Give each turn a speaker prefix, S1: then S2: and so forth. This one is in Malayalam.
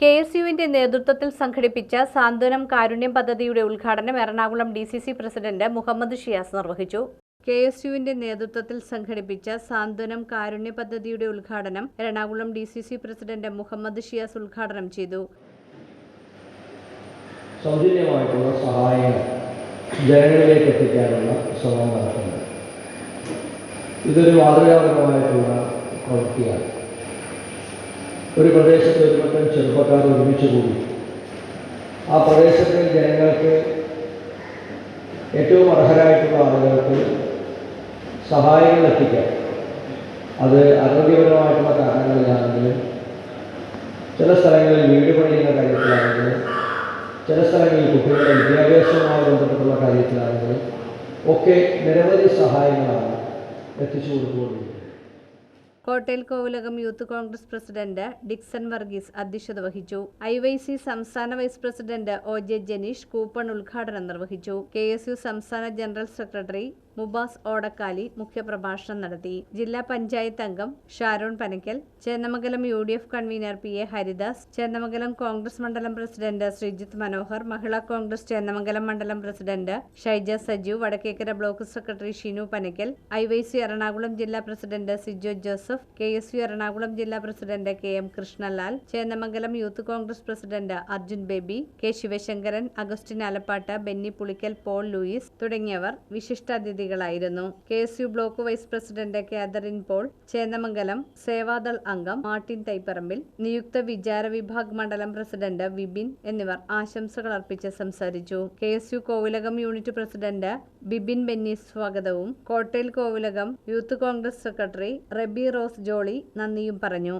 S1: കെഎസ്യുവിന്റെ നേതൃത്വത്തിൽ സംഘടിപ്പിച്ച സാന്ത്വനം കാരുണ്യം പദ്ധതിയുടെ ഉദ്ഘാടനം എറണാകുളം ഡിസിസി പ്രസിഡന്റ് മുഹമ്മദ് ഷിയാസ് നിർവഹിച്ചു. കെഎസ്യുവിന്റെ നേതൃത്വത്തിൽ സംഘടിപ്പിച്ച സാന്ത്വനം കാരുണ്യ പദ്ധതിയുടെ ഉദ്ഘാടനം എറണാകുളം ഡിസിസി പ്രസിഡന്റ് മുഹമ്മദ് ഷിയാസ് ഉദ്ഘാടനം ചെയ്തു.
S2: സൗജന്യമായിട്ടുള്ള സഹായങ്ങൾ ജനങ്ങളിലേക്ക് എത്തിക്കാനുള്ള ശ്രമം നടത്തുന്നത് ഇതൊരു മാതൃകാപരമായിട്ടുള്ള പ്രവൃത്തിയാണ്. ഒരു പ്രദേശത്ത് ഒരു പറ്റം ചെറുപ്പക്കാർ ഒരുമിച്ച് കൂടി ആ പ്രദേശത്തെ ജനങ്ങൾക്ക് ഏറ്റവും അർഹരായിട്ടുള്ള ആളുകൾക്ക് സഹായങ്ങൾ എത്തിക്കാൻ, അത് ആരോഗ്യപരമായിട്ടുള്ള കാരണങ്ങളിലാണെങ്കിലും, ചില സ്ഥലങ്ങളിൽ വീട് പണിയുന്ന കാര്യത്തിലാണെങ്കിലും, ചില സ്ഥലങ്ങളിൽ കുട്ടികളുടെ വിദ്യാഭ്യാസവുമായി ബന്ധപ്പെട്ടുള്ള കാര്യത്തിലാണെങ്കിലും ഒക്കെ നിരവധി സഹായങ്ങളാണ് എത്തിച്ചു കൊടുത്തുകൊണ്ടിരിക്കുന്നത്.
S1: കോട്ടയിൽ കോവിലകം യൂത്ത് കോൺഗ്രസ് പ്രസിഡന്റ് ഡിക്സൺ വർഗീസ് അധ്യക്ഷത വഹിച്ചു. ഐവൈസി സംസ്ഥാന vice president O J. Janeesh coupon ഉദ്ഘാടനം നിർവഹിച്ചു. കെഎസ്യു സംസ്ഥാന ജനറൽ സെക്രട്ടറി മുബാസ് ഓടക്കാലി മുഖ്യപ്രഭാഷണം നടത്തി. ജില്ലാ പഞ്ചായത്ത് അംഗം Sharon Panakkal, Chendamangalam UDF convener P A Haridas, Chendamangalam Congress മണ്ഡലം പ്രസിഡന്റ് ശ്രീജിത്ത് മനോഹർ, മഹിളാ കോൺഗ്രസ് ചേന്നമംഗലം മണ്ഡലം president Shyja Saju, Vadakkekara block secretary Shinu Panakkal, IYC Ernakulam ജില്ലാ പ്രസിഡന്റ് സിജോ ജോസഫ്, കെഎസ്യു എറണാകുളം ജില്ലാ president KM Krishnalal, Chendamangalam youth Congress president Arjun Baby, K Sivasankaran, Augustine Alappatt, Benny Pulickal, Paul Louis തുടങ്ങിയവർ വിശിഷ്ടാതിഥികളായിരുന്നു. KSU block vice president Catherine Paul, Chendamangalam Seva Dal അംഗം മാർട്ടിൻ തൈപ്പറമ്പിൽ, നിയുക്ത വിചാര വിഭാഗ് മണ്ഡലം പ്രസിഡന്റ് വിപിൻ എന്നിവർ ആശംസകൾ അർപ്പിച്ച് സംസാരിച്ചു. കെഎസ്യു കോവിലകം യൂണിറ്റ് പ്രസിഡന്റ് ബിബിൻ ബെന്നി സ്വാഗതവും, കോട്ടയിൽ കോവിലകം യൂത്ത് കോൺഗ്രസ് സെക്രട്ടറി റബി റോസ് ജോളി നന്ദിയും പറഞ്ഞു.